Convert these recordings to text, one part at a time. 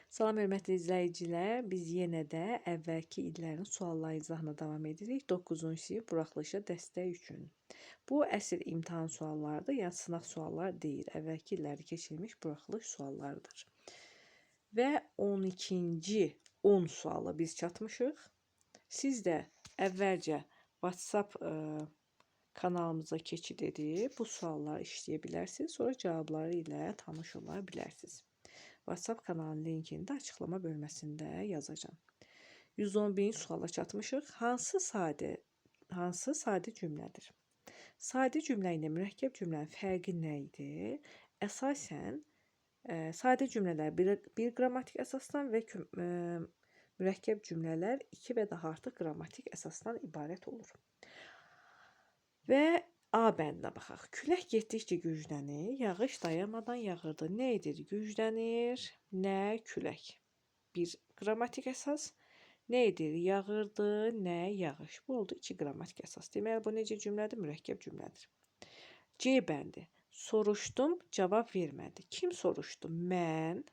Salam hörmətli izləyicilər, biz yenə də əvvəlki illərin sualları izahına davam edirik. 9-cu sinif buraxılışı dəstək üçün. Bu əsl imtahan suallarıdır, yəni sınaq suallar deyil. Əvvəlki illəri keçirilmiş buraxılış suallarıdır. Və 12-ci 10 suala biz çatmışıq. Siz də əvvəlcə WhatsApp kanalımıza keçid edib bu sualları işləyə bilərsiniz. Sonra cavabları ilə tanış ola bilərsiniz. WhatsApp kanalının linkini də açıqlama bölməsində yazacağam. 111-ci suala çatmışıq. Hansı sadə cümlədir? Sadə cümlə ilə mürəkkəb cümlənin fərqi nə idi? Əsasən sadə cümlələr bir qrammatik əsasdan və mürəkkəb cümlələr 2 və daha artıq qrammatik əsasdan ibarət olur. Və A bəndinə baxaq. Külək getdikcə güclənir, yağış dayanmadan yağırdı. Nə edir? Güclənir, nə külək. Bir qrammatik əsas. Nə edir? Yağırdı, nə yağış. Bu oldu 2 qrammatik əsas. Deməli, bu necə cümlədir? Mürəkkəb cümlədir. C bəndi. Soruşdum, cavab vermədi. Kim soruşdu? Mən.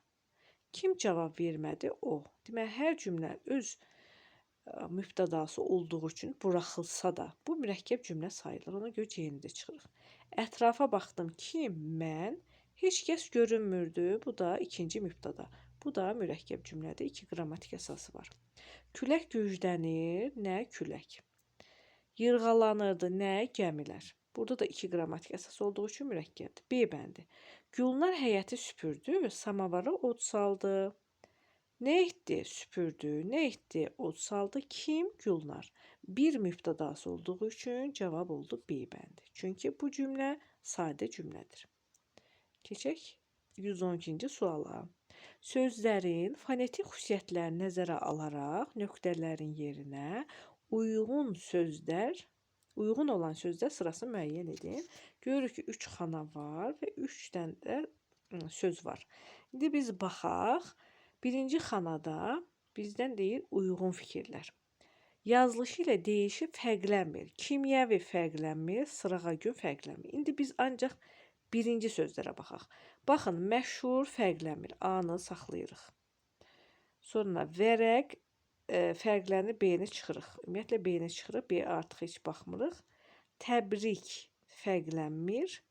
Kim cavab vermədi? O. Deməli, hər cümlə öz mübtədası olduğu üçün buraxılsa da bu mürəkkəb cümlə sayılır. Ona görə C-ni də çıxırıq. Ətrafa baxdım ki, mən, heç kəs görünmürdü. Bu da ikinci mübtəda. Bu da mürəkkəb cümlədir. 2 qrammatik əsası var. Külək güclənir, nə külək. Yırğalanırdı, nə gəmilər. Burada da 2 qrammatik əsas olduğu üçün mürəkkəbdir. B bəndi. Gülnar həyəti süpürdü, samavara od saldı. Nə etdi? Süpürdü. Nə etdi? Od saldı. Kim? Gülnar. Bir mübtədası olduğu üçün cavab oldu B bəndi. Çünki bu cümlə sadə cümlədir. Keçək 112-ci suala. Sözlərin fonetik xüsusiyyətlərini nəzərə alaraq nöqtələrin yerinə uyğun olan sözlər sırasını müəyyən edin. Görürük ki, 3 xana var və 3 dənə də söz var. İndi biz baxaq. Birinci xanada bizdən deyir uyğun fikirlər. Yazılışı ilə deyişi fərqlənmir. Kimyəvi fərqlənmir, sırağagün fərqlənmir. İndi biz ancaq birinci sözlərə baxaq. Baxın, məşhur fərqlənmir. A-nı saxlayırıq. Sonra vərəq fərqlənir, B-ni çıxırıq. Ümumiyyətlə, B-ni çıxırıq, B artıq heç baxmırıq. Təbrik fərqlənmir.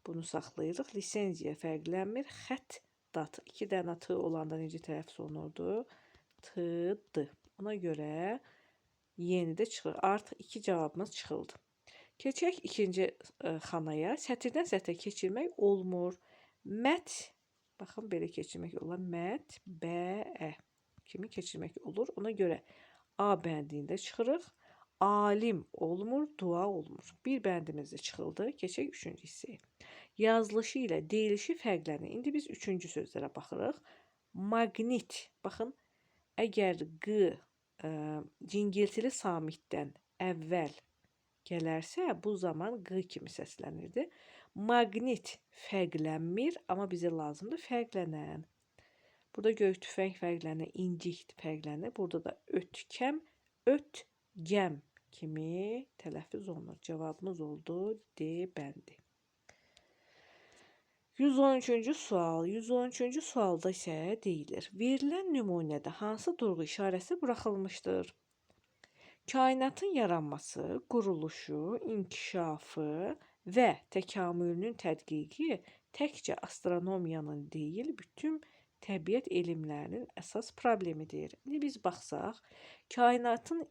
Bunu saxlayırıq. Lisenziya fərqlənmir. Xət dat. 2 dənə T olanda necə tələffüz olunurdu? T-D. Ona görə yeni də çıxır. Artıq 2 cavabımız çıxıldı. Keçək ikinci xanaya. Sətirdən sətrə keçirmək olmur. Mət, baxın, belə keçirmək olar. Mət, bə-ə kimi keçirmək olur. Ona görə A bəndində çıxırıq. Alim olmur, dua olmur. Bir bəndimiz də çıxıldı. Keçək 3-cü hissəyə. Yazılışı ilə deyilişi fərqlənir. İndi biz 3-cü sözlərə baxırıq. Maqnit. Baxın, əgər Q cingiltili samitdən əvvəl gələrsə, bu zaman Q kimi səslənirdi. Maqnit fərqlənmir, amma bizə lazımdır fərqlənən. Burada gök tüfəng fərqlənir, incik fərqlənir. Burada da ötkəm, ötgəm kimi tələffüz olunur. Cavabımız oldu D bəndi. 113-cü sual. 113-cü sualda isə deyilir. Verilən nümunədə hansı durğu işarəsi buraxılmışdır? Kainatın yaranması, quruluşu, inkişafı və təkamülünün tədqiqi təkcə astronomiyanın deyil, bütün təbiət elmlərinin əsas problemidir. İndi biz baxsaq, kainatın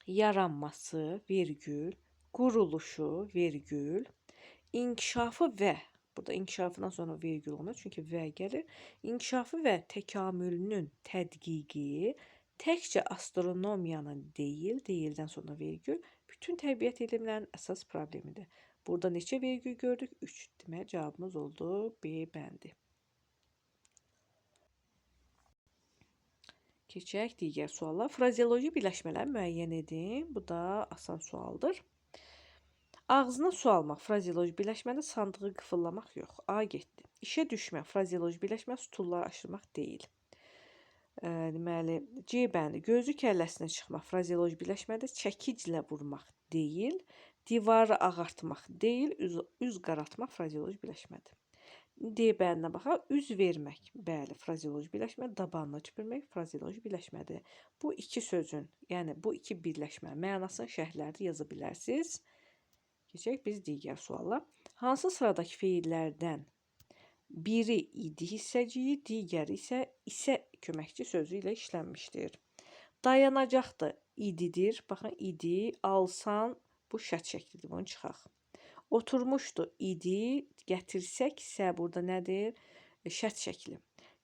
yaranması, vergül, quruluşu, vergül, inkişafı və, burada inkişafından sonra vergül olmaz, çünki və gəlir, inkişafı və təkamülünün tədqiqi təkcə astronomiyanın deyil, deyildən sonra vergül, bütün təbiət elmlərinin əsas problemidir. Burada neçə vergül gördük? 3. Demək, cavabımız oldu B bəndi. Keçək digər suala. Frazeoloji birləşmələri müəyyən edin. Bu da asan sualdır. Ağzına su almaq frazeoloji birləşmədə sandığı qıfıllamaq yox. A getdi. İşə düşmək frazeoloji birləşmə stulları aşırmaq deyil. Deməli, C bəndi. Gözü kəlləsinə çıxmaq frazeoloji birləşmədə çəkiclə vurmaq deyil. Divarı ağartmaq deyil. Üz qaraltmaq frazeoloji birləşmədir. D bəndinə baxaq. Üz vermək. Bəli, frazeoloji birləşmə. Dabanına tüpürmək frazeoloji birləşmədir. Bu iki sözün, yəni bu iki birləşmə mənasını şərhlərdə yaza bilərsiniz. Keçək biz digər suala. Hansı sıradakı feillərdən biri idi hissəciyi, digəri isə köməkçi sözü ilə işlənmişdir? Dayanacaqdır, ididir. Baxın, idi, alsan, bu şərt şəklidir. Bunu çıxaq. Oturmuşdu, idi, gətirsəksə, burada nədir? Şərt şəkli.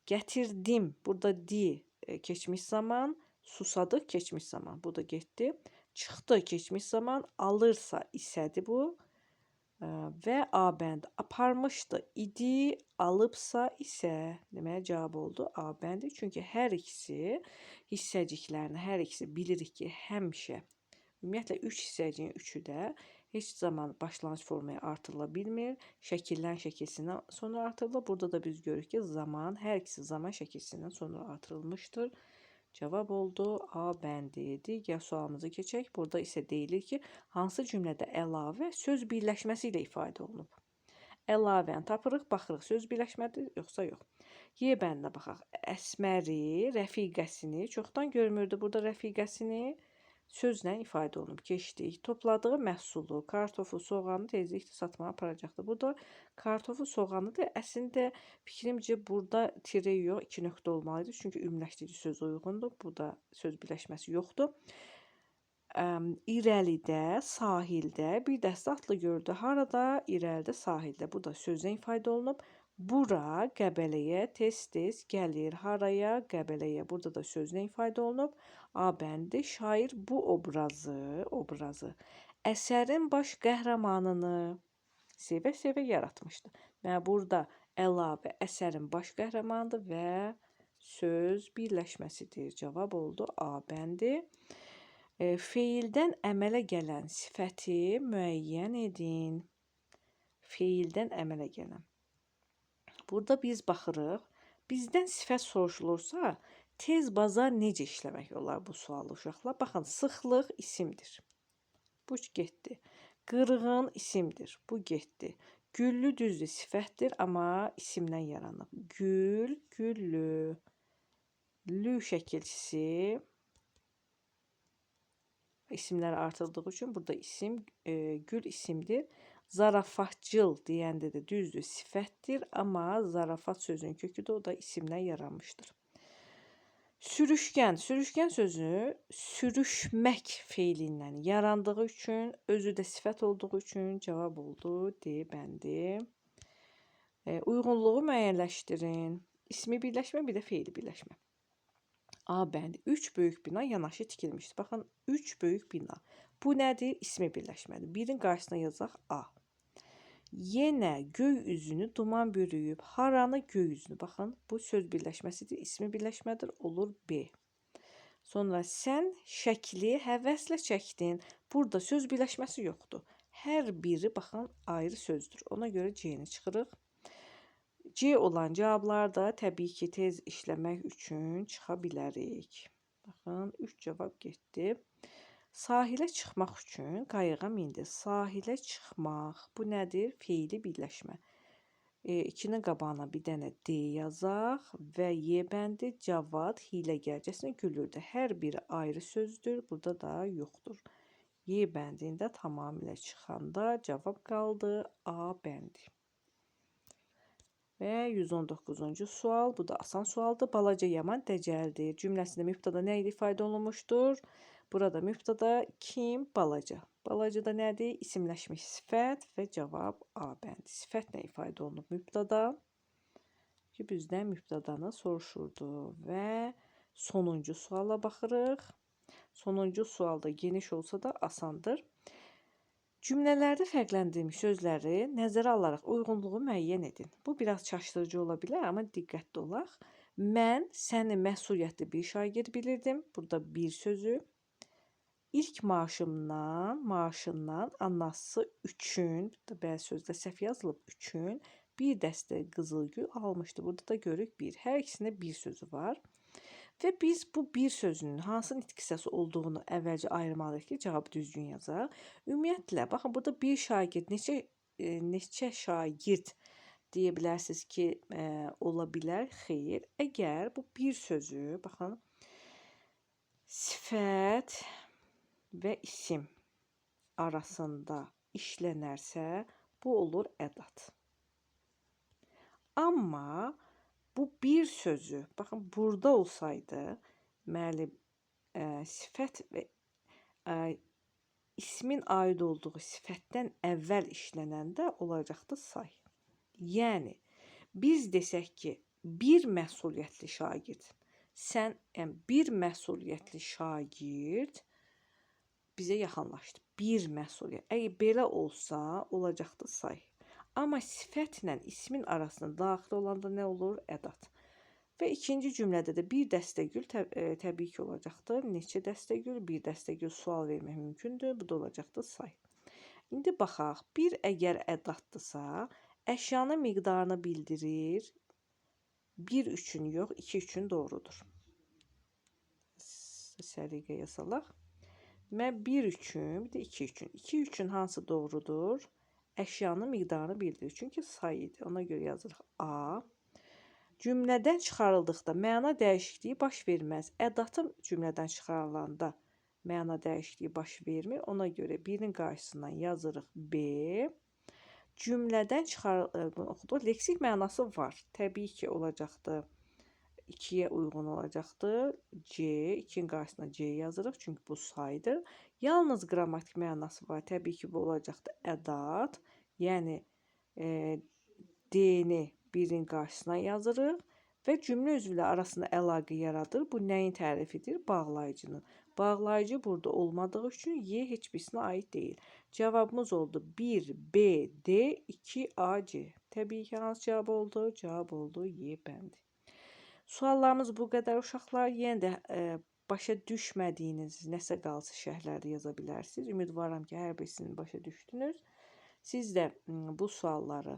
Gətirdim, burada di, keçmiş zaman, susadıq, keçmiş zaman. Bu da getdi. Çıxdı, keçmiş zaman, alırsa isədir bu. Və A bəndi. Aparmışdı, idi, alıbsa isə, deməli cavab oldu A bəndi. Çünki hər ikisi hissəciklərini, hər ikisi bilirik ki, həmişə, ümumiyyətlə 3 hissəciyin üçü də heç zaman başlanğıc formaya artırıla bilmir. Şəkildən şəkilsindən sonra artırılır. Burada da biz görürük ki, zaman, hər ikisi zaman şəkilsindən sonra artırılmışdır. Cavab oldu A bəndi. Digər sualımızı keçək. Burada isə deyilir ki, hansı cümlədə əlavə söz birləşməsi ilə ifadə olunub? Əlavəni tapırıq, baxırıq söz birləşmədir, yoxsa yox. Y bəndinə baxaq. Əsməri, rəfiqəsini, çoxdan görmürdü burada rəfiqəsini, sözlə ifadə olunub. Keçdik. Topladığı məhsulu, kartofu, soğanı tezliklə satmağa aparacaqdır. Burada kartofu, soğanıdır. Əslində fikrimcə burada tire yox, 2 nöqtə olmalıydı. Çünki ümumiləşdirici söz uyğundur. Burada söz birləşməsi yoxdur. İrəlidə, sahildə bir dəstə atlı gördü. Harada? İrəlidə, sahildə. Bu da sözlə ifadə olunub. Bura, Qəbələyə tez-tez gəlir. Haraya? Qəbələyə. Burada da sözlə ifadə olunub. A bəndi. Şair bu obrazı əsərin baş qəhrəmanını sevə-sevə yaratmışdı. Və burada əlavə əsərin baş qəhrəmanıdır və söz birləşməsidir. Cavab oldu A bəndi. Feildən əmələ gələn sifəti müəyyən edin. Feildən əmələ gələn. Burada biz baxırıq. Bizdən sifət soruşulursa, tez bazar necə işləmək olar bu sualı uşaqlar? Baxın, sıxlıq isimdir. Bu getdi. Qırğın isimdir. Bu getdi. Güllü düzdür, sifətdir, amma isimdən yaranıb. Gül, güllü. Lü şəkilçisi isimlər artırıldığı üçün burada isim, gül isimdir. Zarafatcıl deyəndə də düzdür, sifətdir, amma zarafat sözünün kökü də o da isimdən yaranmışdır. Sürüşkən, sürüşkən sözü sürüşmək feilindən yarandığı üçün, özü də sifət olduğu üçün cavab oldu D bəndi. Uyğunluğu müəyyənləşdirin. İsmi birləşmə, bir də feili birləşmə. A bəndi. 3 böyük bina yanaşı tikilmişdir. Baxın, 3 böyük bina. Bu nədir? İsmi birləşmədir. Birin qarşısına yazaq A. Yenə göy üzünü duman bürüyüb. Haranı? Göy üzünü. Baxın, bu söz birləşməsidir. İsmi birləşmədir. Olur B. Sonra sən şəkli həvəslə çəkdin. Burada söz birləşməsi yoxdur. Hər biri, baxın, ayrı sözdür. Ona görə C-ni çıxırıq. C olan cavablar da təbii ki, tez işləmək üçün çıxa bilərik. Baxın, 3 cavab getdi. Sahilə çıxmaq üçün qayığa mindi. Sahilə çıxmaq. Bu nədir? Feili birləşmə. 2-nin qabağına bir dənə D yazaq və Y bəndi cavad hiləgərcəsinə gülürdü. Hər biri ayrı sözdür. Burada da yoxdur. Y bəndində tamamilə çıxanda cavab qaldı A bəndi. Və 119-cu sual. Bu da asan sualdır. Balaca yaman dəcəldir. Cümləsində mübtada nə ilə ifadə olunmuşdur? Burada mübtada kim? Balaca. Balaca da nədir? İsimləşmiş sifət və cavab A bəndi. Sifətlə ifadə olunub mübtada. Ki, bizdən mübtadanı soruşurdu. Və sonuncu suala baxırıq. Sonuncu sualda geniş olsa da asandır. Cümlələrdə fərqləndirilmiş sözləri nəzərə alaraq uyğunluğu müəyyən edin. Bu biraz çaşdırıcı ola bilər, amma diqqətli olaq. Mən səni məsuliyyətli bir şagird bilirdim. Burada bir sözü. İlk maaşından anası üçün, bəzi sözdə səhv yazılıb üçün, bir dəstə qızılgül almışdı. Burada da görürük bir. Hər ikisində bir sözü var. Və biz bu bir sözünün hansı nitq hissəsi olduğunu əvvəlcə ayırmalıyıq ki, cavabı düzgün yazaq. Ümumiyyətlə, baxın, burada bir şagird, neçə şagird deyə bilərsiniz ki, ola bilər. Xeyr. Əgər bu bir sözü, baxın, sifət və isim arasında işlənərsə, bu olur ədat. Amma bu bir sözü, baxın, burada olsaydı, deməli, sifət və ismin aid olduğu sifətdən əvvəl işlənəndə olacaqdı say. Yəni, biz desək ki, bir məsuliyyətli şagird, sən, yəni bir məsuliyyətli şagird bizə yaxınlaşdı. Bir məsuliyyət. Əgər belə olsa, olacaqdı say. Amma sifətlə ismin arasında daxil olanda nə olur? Ədat. Və ikinci cümlədə də bir dəstəgül təbii ki olacaqdır. Neçə dəstəgül? Bir dəstəgül sual vermək mümkündür. Bu da olacaqdır say. İndi baxaq. Bir əgər ədatdırsa, əşyanın miqdarını bildirir. 1 üçün yox, 2 üçün doğrudur. Səliqəyə salaq. Mən 1 üçün, bir də 2 üçün. 2 üçün hansı doğrudur? Əşyanın miqdarını bildirir. Çünki say idi. Ona görə yazırıq A. Cümlədən çıxarıldıqda məna dəyişikliyi baş verməz. Ədatı cümlədən çıxarılanda məna dəyişikliyi baş vermir. Ona görə 1-in qarşısından yazırıq B. Cümlədən çıxarıldıqda leksik mənası var. Təbii ki olacaqdır. 2-yə uyğun olacaqdır. C. 2-nin qarşısına C yazırıq. Çünki bu saydır. Yalnız qrammatik mənası var. Təbii ki bu olacaqdır ədat. Yəni D-ni 1-in qarşısına yazırıq və cümlə üzvləri arasında əlaqə yaradır. Bu nəyin tərifidir? Bağlayıcının. Bağlayıcı burada olmadığı üçün Y heç birisinə aid deyil. Cavabımız oldu 1, B, D, 2, A, C. Təbii ki, hansı cavab oldu? Cavab oldu Y bəndi. Suallarımız bu qədər uşaqlar. Yenə də başa düşmədiyiniz nəsə qalsa şərhlərdə yaza bilərsiniz. Ümidvaram ki, hər birisini başa düşdünüz. Siz də bu sualları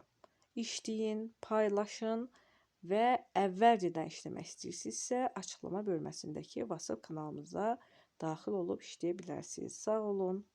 işləyin, paylaşın və əvvəlcədən işləmək istəyirsinizsə, açıqlama bölməsindəki WhatsApp kanalımıza daxil olub işləyə bilərsiniz. Sağ olun.